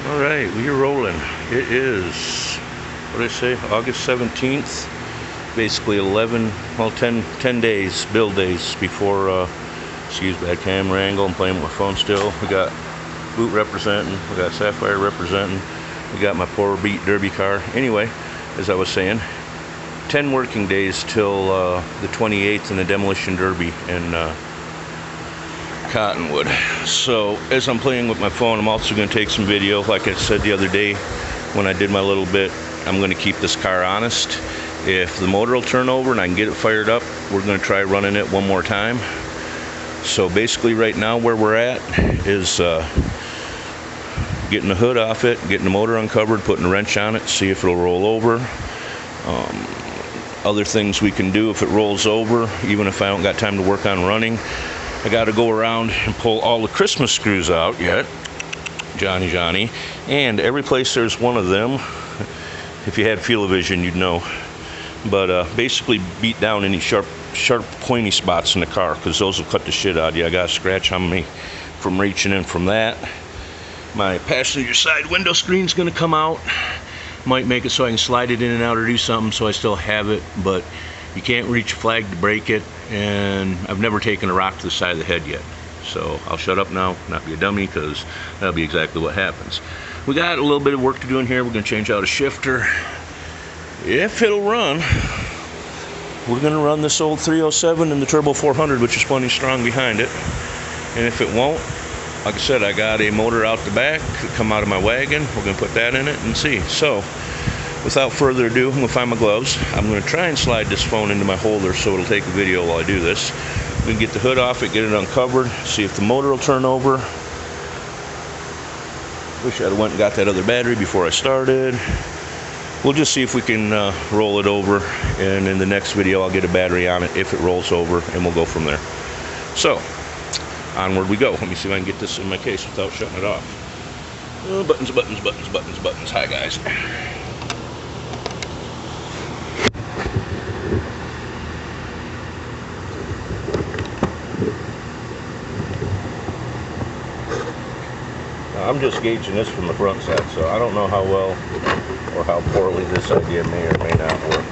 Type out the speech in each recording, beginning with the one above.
All right, we're rolling. It is, what did I say, August 17th. Basically 10 days, build days before, excuse bad camera angle, I'm playing with my phone still. We got Boot representing, we got Sapphire representing, we got my poor beat derby car. Anyway, as I was saying, 10 working days till the 28th in the demolition derby in Cottonwood. So as I'm playing with my phone, I'm also going to take some video. Like I said the other day when I did my little bit, I'm going to keep this car honest. If the motor will turn over and I can get it fired up, we're going to try running it one more time. So basically right now where we're at is getting the hood off it, getting the motor uncovered, putting a wrench on it, see if it'll roll over. Other things we can do if it rolls over, even if I don't got time to work on running, I got to go around and pull all the Christmas screws out yet. Johnny. And every place there's one of them. If you had field-o-vision, you'd know. But basically beat down any sharp, pointy spots in the car, because those will cut the shit out of you. I got a scratch on me from reaching in from that. My passenger side window screen's going to come out. Might make it so I can slide it in and out or do something so I still have it, but you can't reach a flag to break it, and I've never taken a rock to the side of the head yet. So I'll shut up now, not be a dummy, because that'll be exactly what happens. We got a little bit of work to do in here. We're going to change out a shifter. If it'll run, we're going to run this old 307 and the Turbo 400, which is plenty strong behind it. And if it won't, like I said, I got a motor out the back to come out of my wagon. We're going to put that in it and see. So without further ado, I'm going to find my gloves. I'm going to try and slide this phone into my holder so it'll take a video while I do this. We can get the hood off it, get it uncovered, see if the motor will turn over. Wish I'd went and got that other battery before I started. We'll just see if we can roll it over, and in the next video I'll get a battery on it if it rolls over, and we'll go from there. So, onward we go. Let me see if I can get this in my case without shutting it off. Buttons. Hi guys. I'm just gauging this from the front side, so I don't know how well or how poorly this idea may or may not work.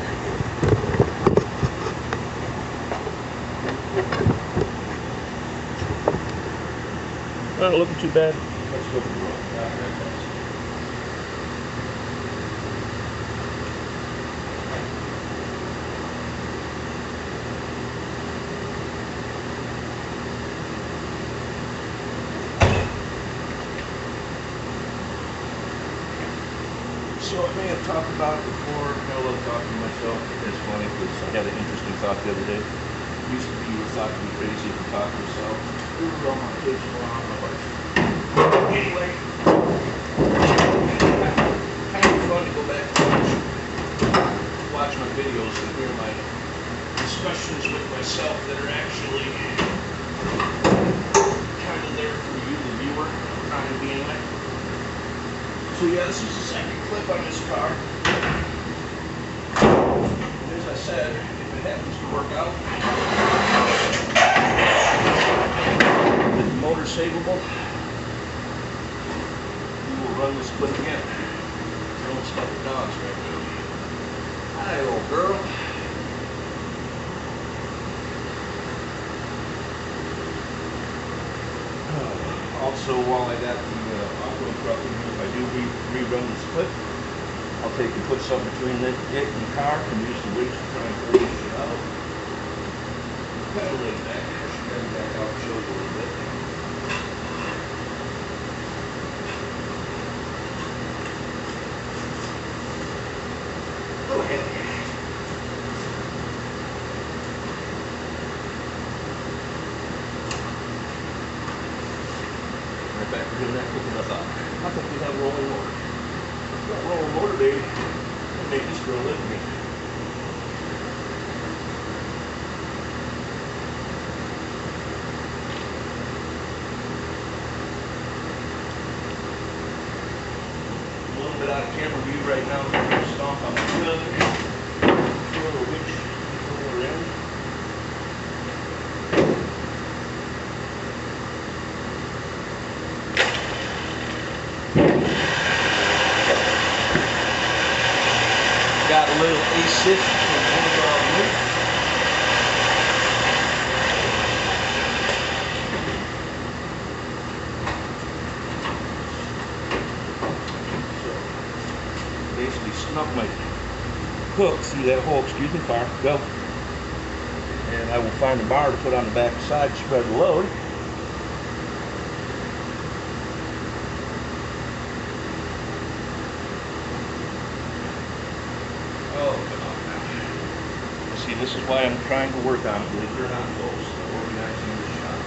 Not looking too bad. Let's go for the road. So I may have talked about it before. I love talking to myself. It's funny because I had an interesting thought the other day. Used to be thought to be crazy if you talk to yourself. We were on my kids around my life. Anyway, kind of fun to go back and watch my videos and hear my discussions with myself that are actually kind of there for you, the viewer, trying to be anyway. So yeah, this is the second clip on this car. As I said, if it happens to work out, if the motor's savable, we will run this clip again. Throwing stuff at dogs right now. Hi, old girl. Also, while I got the off-road truck in here, if I do rerun this clip, I'll take and put something between it and the car and use the winch to try and pull this shit out. Kind of laid back here. She got back out and show you a little bit. Go ahead. Back to doing that quicker than I thought. I thought we have a rolling motor. If we got a rolling motor, baby, I'll make this girl live with me. A little bit out of camera view right now. I'm going to stomp on my hood. Throw a winch over in. a little assist from Bulldog Luke. So basically snuck my hook through that hole. Excuse me, car. Go. And I will find a bar to put on the back side to spread the load. Oh, come on now. See, this is why I'm trying to work on it, believe it or not, folks. Organizing the shop.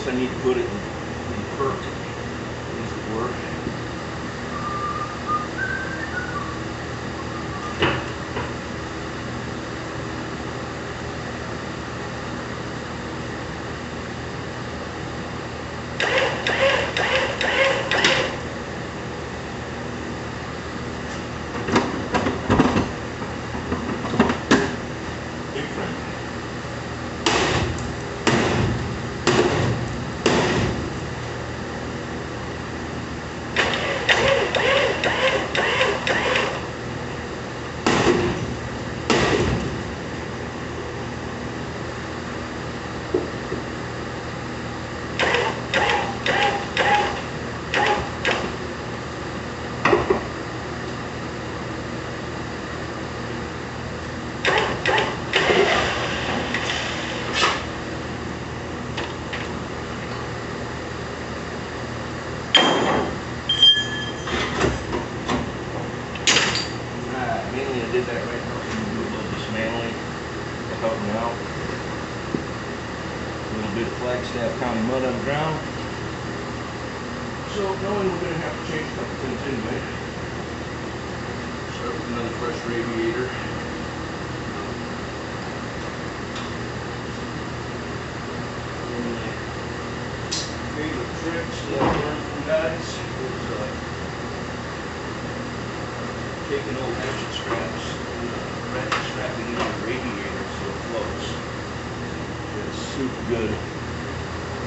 I need to put it in perk. Does it work? Did that right now. I'm going to do a little dismantling to help me out. A little bit of Flagstaff County mud on the ground. So knowing we're going to have to change a couple things anyway. Start with another fresh radiator. And my favorite tricks that I learned from guys is taking old ratchet straps and ratchet strapping in the radiator so it floats. It's super good.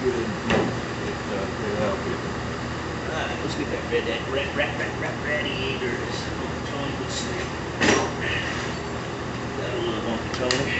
It'll help you. Alright, let's get that radiator, as Uncle Tony would say. That'll love Uncle Tony.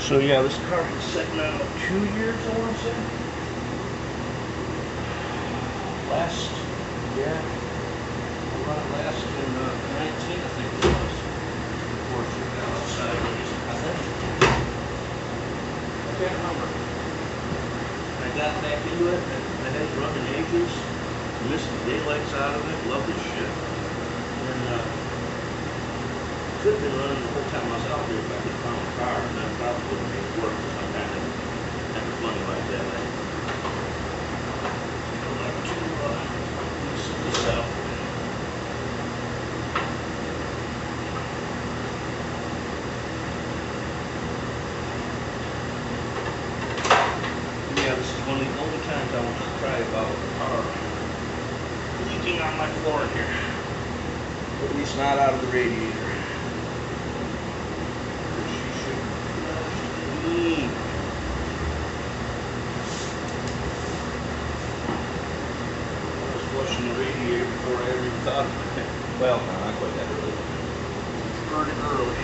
So yeah, this car is sitting out 2 years, I want to say. Last, yeah, I run it last in 19, I think it was. Before it took out outside, I think. I can't remember. I got back into it, and I had it running ages, missed the daylights out of it, loved this shit. And could have been running the whole time I was out there if I could have found a car, and I probably would have made it work because I'm kind of funny like that. I like to set this out. Yeah, this is one of the only times I want to cry about a car leaking on my floor in here. At least not out of the radiator. Flushing the radiator before I ever even thought of it. Well, no, not quite that early. Burn it early.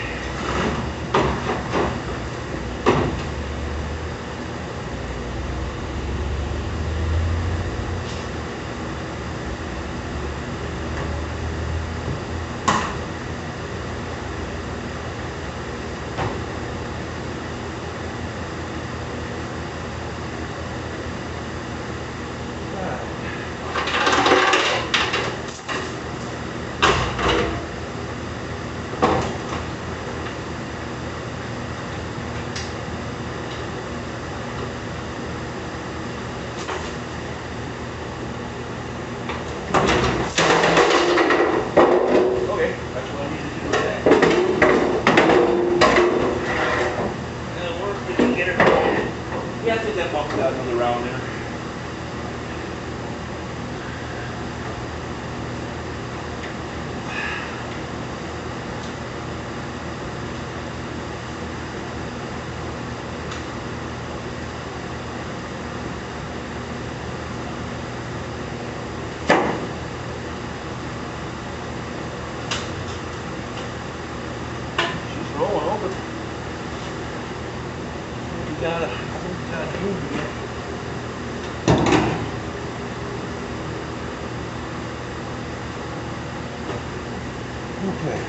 Okay.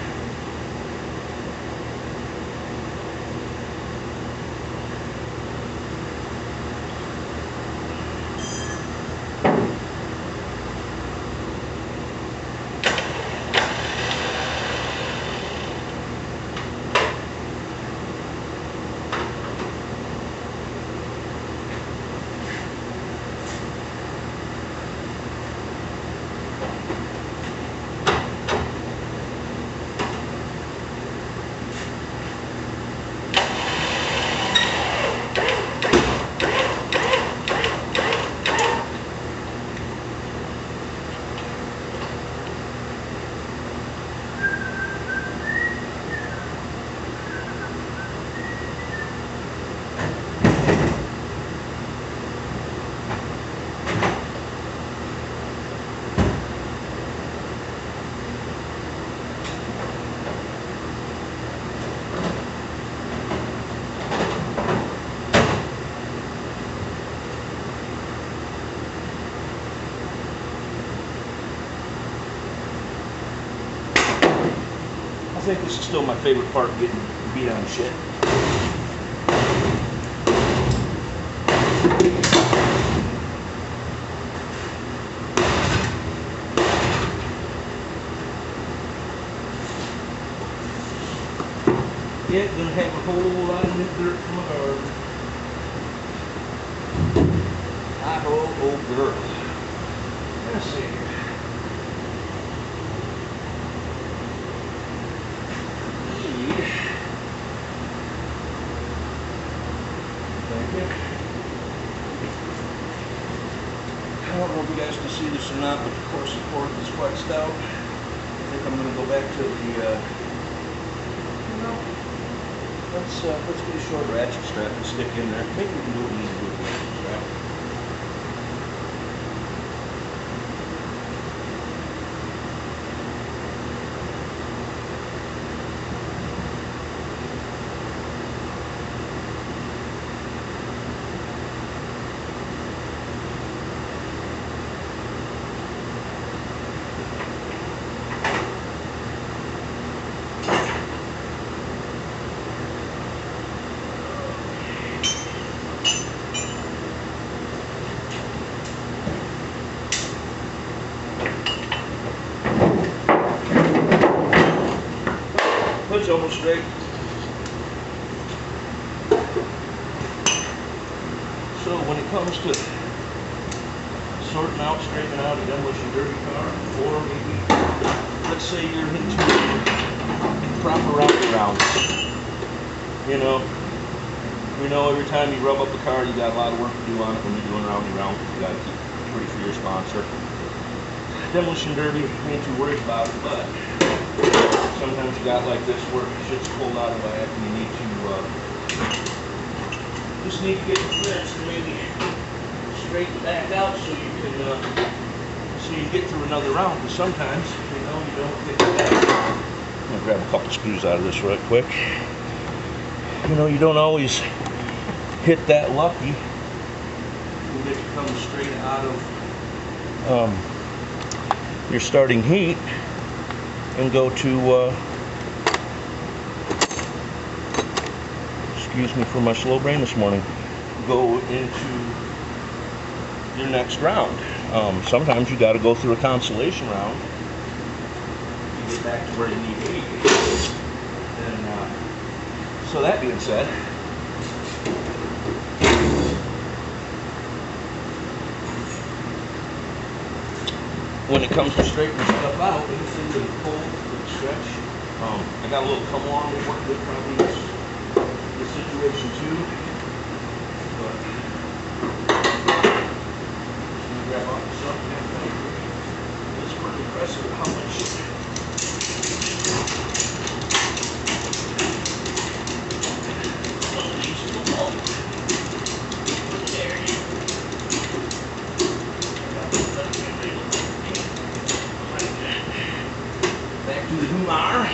I think this is still my favorite part, getting beat on shit. Yeah, gonna have a whole lot of new dirt from my garden. Hi-ho, old girl. Let's see here. Thank you. I don't know if you guys can see this or not, but the core support is flexed out. I think I'm gonna go back to the, let's get a short ratchet strap and stick in there. Maybe we can do it easy with a ratchet strap. Hood's almost straight. So when it comes to sorting out, straightening out a demolition derby car, or maybe, let's say you're into proper rounds. You know, every time you rub up a car, you got a lot of work to do on it when you're doing roundy round. You got to keep it pretty for your sponsor. Demolition derby, ain't too worried about it, but sometimes you got like this where shit's pulled out of whack and you need to just need to get the clearance to maybe straighten back out so you can get through another round. Because sometimes you don't get that. I'm gonna grab a couple screws out of this right quick. You don't always hit that lucky when it comes straight out of your starting heat and go to, excuse me for my slow brain this morning, go into your next round. Sometimes you got to go through a consolation round to get back to where you need to be. And so that being said, when it comes to straightening stuff out, anything that you pull, that you stretch, I got a little come along to work with probably this situation too. But I'm gonna grab off something. It's pretty impressive how much back to the Humar.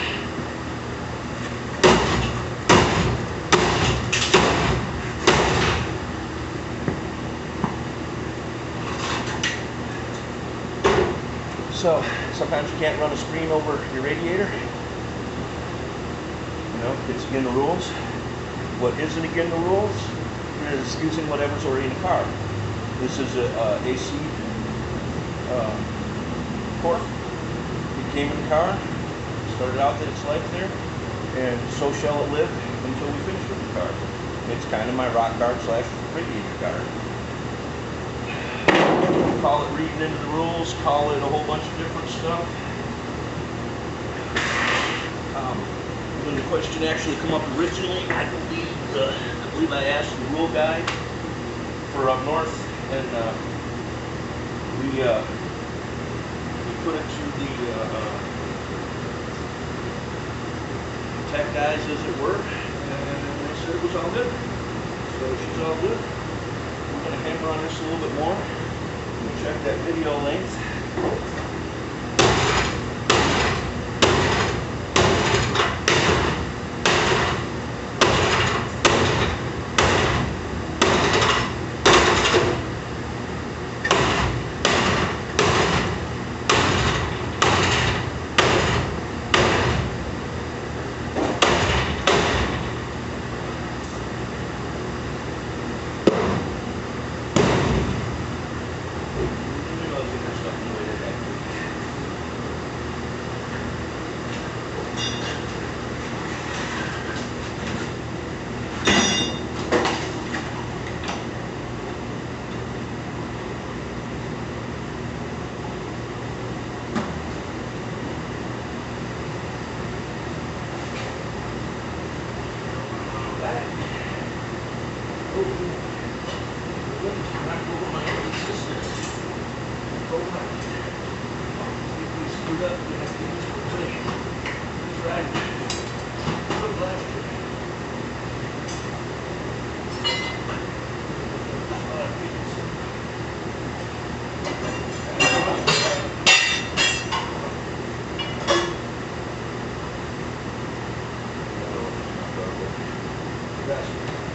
So sometimes you can't run a screen over your radiator. You know, it's against the rules. What isn't against the rules is using whatever's already in the car. This is a AC port. It came in the car, started out that it's life there, and so shall it live until we finish with the car. It's kind of my rock guard slash radiator guard. Call it reading into the rules, call it a whole bunch of different stuff. When the question actually come up originally, I believe I asked the rule guy for up north, and we put it to the tech guys as it were, and they said it was all good. So she's all good. We're going to hammer on this a little bit more. Check that video length.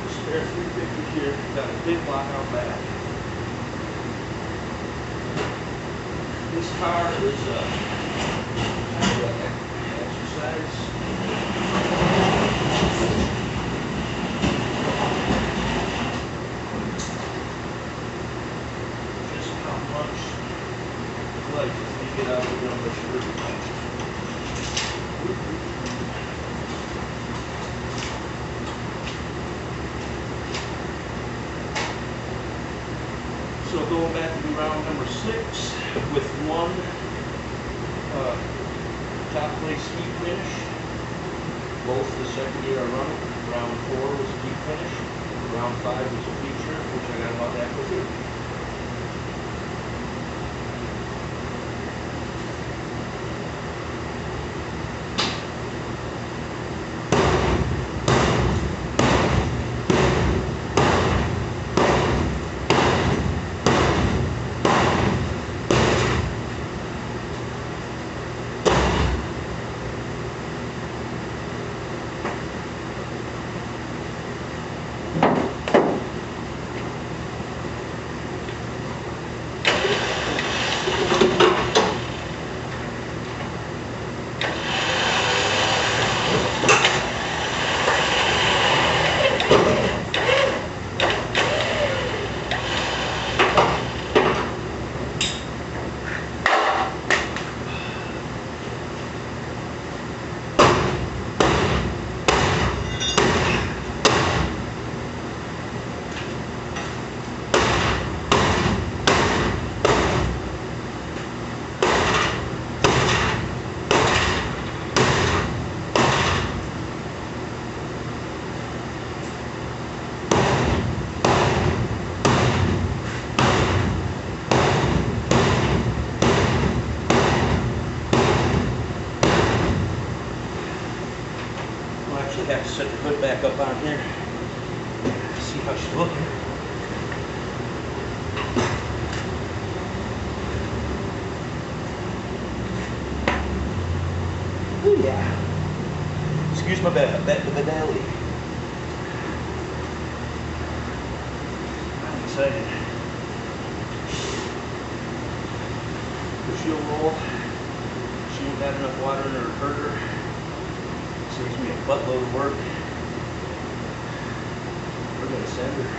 Spare 350 here, got a big block out back. This car is kind of an exercise. Just how much life you get out of the number of So going back to round number 6 with one top place heat finish. Both the second year are running. Round 4 was a heat finish. Round 5 was a feature, which I got about that with you. Have to set the hood back up on here. See how she's looking. Ooh, yeah. Excuse my belly. I'm excited. The she'll roll. got enough water in her inverter. Saves me a buttload of work. We're gonna send her.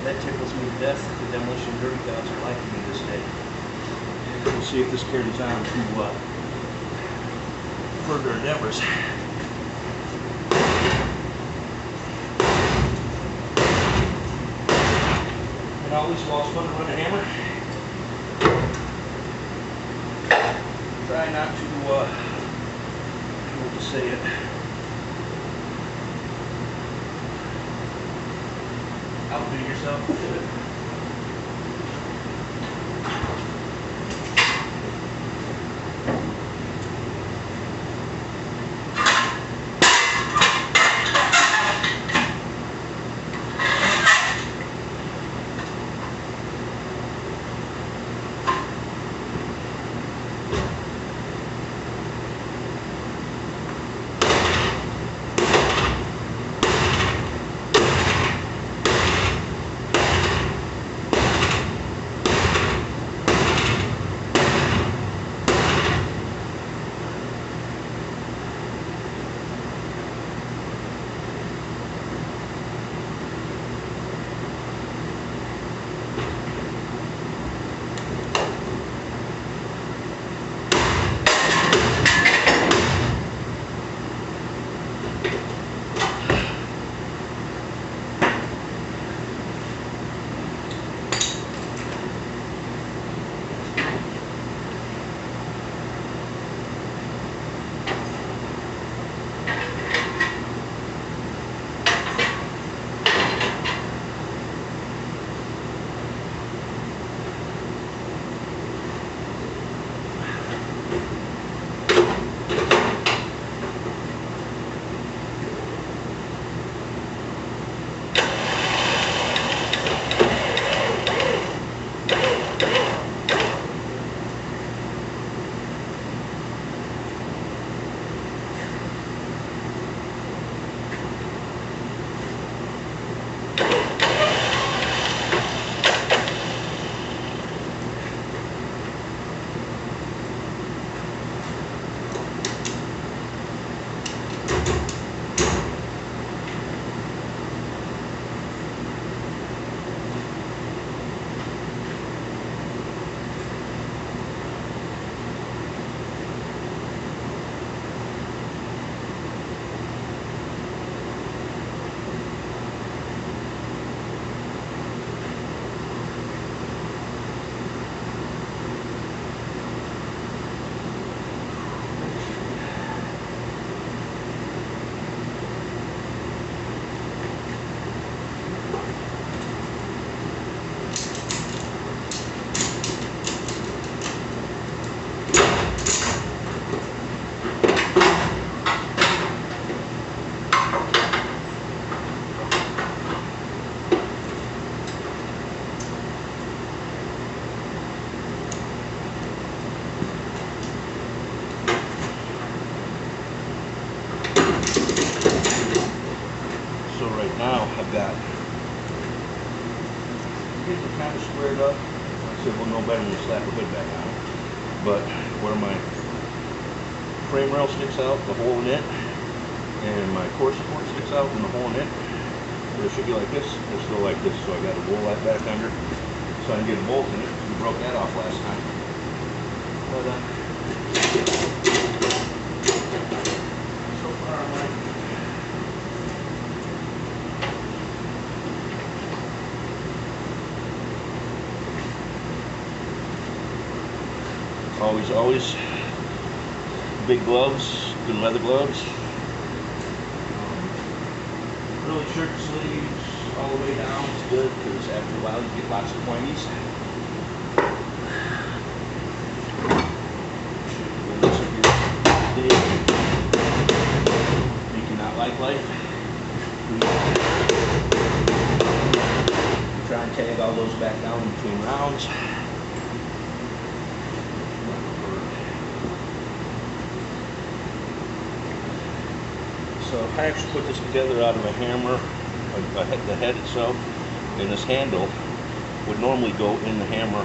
That tickles me to death. The demolition derby gods are liking me this day. We'll see if this carries on to further endeavors. And always while it's fun to run a hammer, try not to, how to say it, outdo yourself with it. I've got these are kind of squared up. I said we'll know better when we slap a hood back on it. But where my frame rail sticks out, the hole in it, and my core support sticks out and the hole in it, it should be like this. It's still like this, so I got to roll that back under so I can get a bolt in it. We broke that off last time. But so far I'm like always big gloves, good leather gloves. Really shirt sleeves all the way down is good because after a while you get lots of pointies. Think you're not like life. Try and tag all those back down in between rounds. So I actually put this together out of a hammer, the head itself, and this handle would normally go in the hammer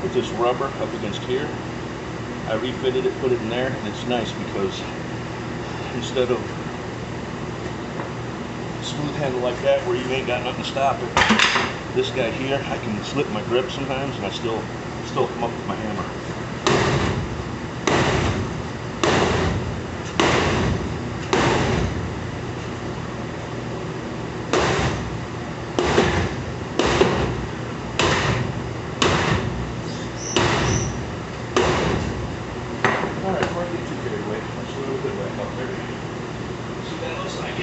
with this rubber up against here. I refitted it, put it in there, and it's nice because instead of smooth handle like that where you ain't got nothing to stop it, this guy here, I can slip my grip sometimes and I still come up with my hammer. Alright, before I get too carried away, let's do a little bit back up there. See what that looks like.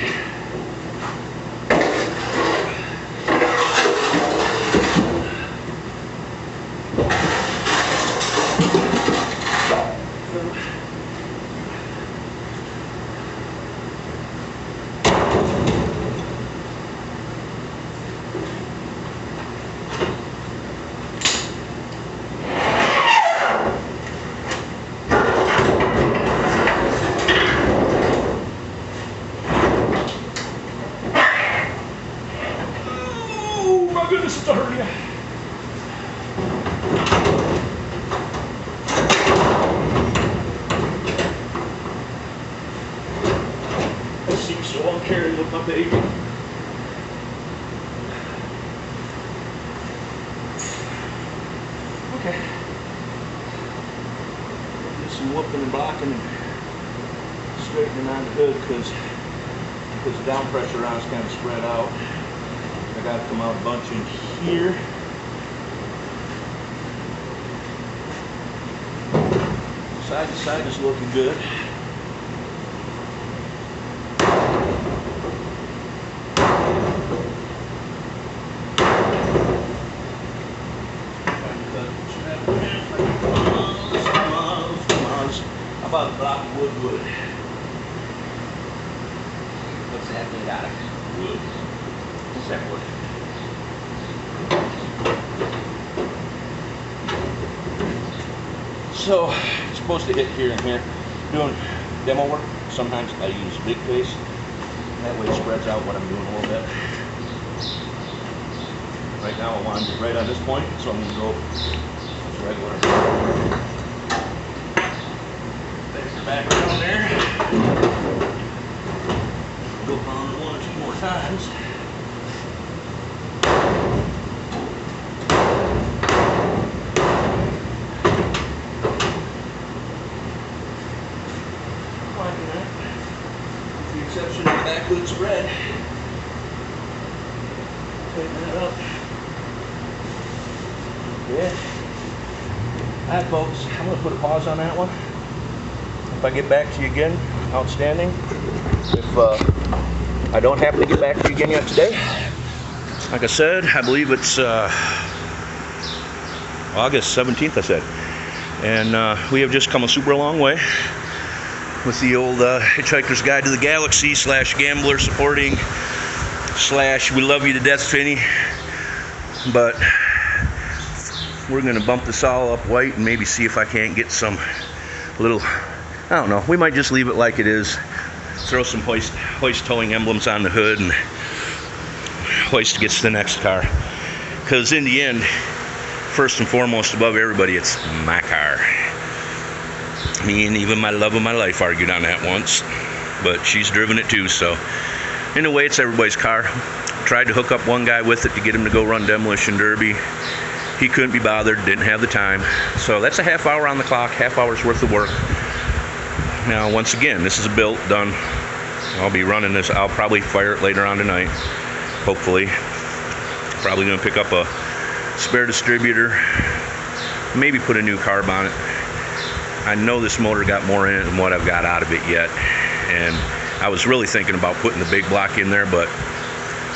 Oh goodness, it's a hernia. I seem so uncaring with my baby. Okay. Do some whooping and blocking and straightening on the hood because the down pressure on is kind of spread out. I got to come out a bunch in here. Side to side is looking good. About a block of wood. What's that made out of? Wood. What's that wood? So, it's supposed to hit here and here. Doing demo work, sometimes I use big face. That way it spreads out what I'm doing a little bit. Right now I want to get right on this point, so I'm going to go regular. Take her back around there. Go on one or two more times. With the exception of the back hood spread. Tighten that up. Yeah. Alright folks, I'm going to put a pause on that one. If I get back to you again, outstanding. If I don't happen to get back to you again yet today, like I said, I believe it's August 17th, I said. And we have just come a super long way with the old Hitchhiker's Guide to the Galaxy / gambler supporting / we love you to death, Finney. But we're going to bump this all up white and maybe see if I can't get some little, I don't know, we might just leave it like it is. Throw some hoist towing emblems on the hood and hoist gets the next car. Because in the end, first and foremost above everybody, it's my car. Me and even my love of my life argued on that once, but she's driven it too, so in a way it's everybody's car. Tried to hook up one guy with it to get him to go run Demolition Derby. He couldn't be bothered, didn't have the time. So that's a half hour on the clock, half hour's worth of work. Now once again, this is a built, done. I'll be running this, I'll probably fire it later on tonight, hopefully. Probably gonna pick up a spare distributor, maybe put a new carb on it. I know this motor got more in it than what I've got out of it yet, and I was really thinking about putting the big block in there, but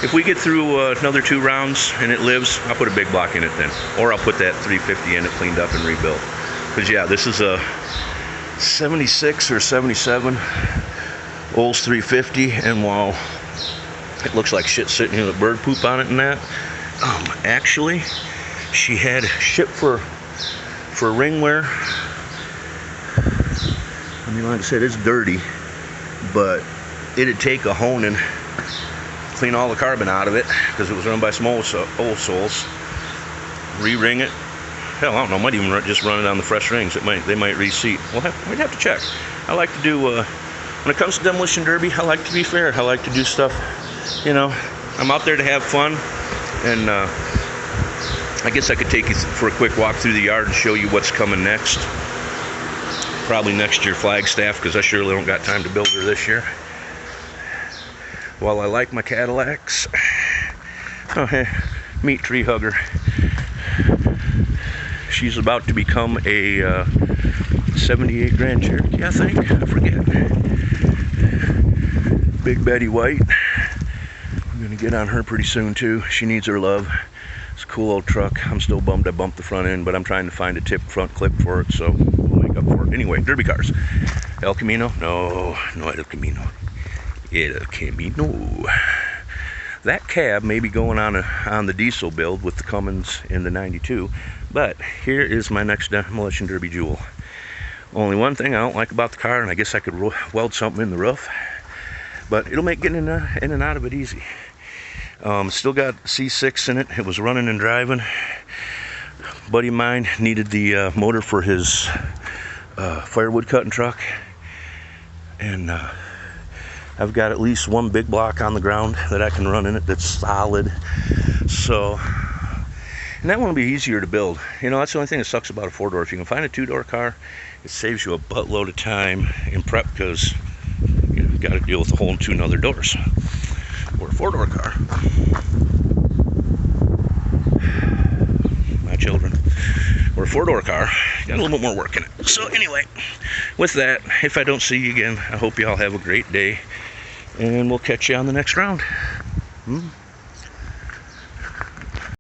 if we get through another 2 rounds and it lives, I'll put a big block in it then, or I'll put that 350 in it cleaned up and rebuilt. Because yeah, this is a 76 or 77 Olds 350, and while it looks like shit sitting here with bird poop on it and that, actually she had shit for ring wear. I mean, like I said, it's dirty, but it'd take a hone and clean all the carbon out of it because it was run by some old souls. Re-ring it, Hell, I don't know. Might even just run it on the fresh rings. They might reseat. We'd have to check. I like to do when it comes to demolition derby. I like to be fair. I like to do stuff. You know, I'm out there to have fun, and I guess I could take you for a quick walk through the yard and show you what's coming next. Probably next year Flagstaff, because I surely don't got time to build her this year. While I like my Cadillacs, oh hey, meet Tree Hugger. She's about to become a 78 Grand Cherokee, I think. I forget. Big Betty White. I'm gonna get on her pretty soon too. She needs her love. It's a cool old truck. I'm still bummed I bumped the front end, but I'm trying to find a tip front clip for it, so we'll make up for it. Anyway, derby cars. El Camino? No, not El Camino. El Camino. That cab may be going on the diesel build with the Cummins in the 92, but here is my next demolition derby jewel. Only one thing I don't like about the car, and I guess I could weld something in the roof, but it'll make getting in and out of it easy. Still got C6 in it. It was running and driving. A buddy of mine needed the motor for his firewood cutting truck, and I've got at least one big block on the ground that I can run in it that's solid. So, and that one will be easier to build. You know, that's the only thing that sucks about a four-door. If you can find a two-door car, it saves you a buttload of time in prep, because you've got to deal with a whole 2 other doors. Or a four-door car. My children. Or a four-door car, got a little bit more work in it. So anyway, with that, if I don't see you again, I hope you all have a great day, and we'll catch you on the next round.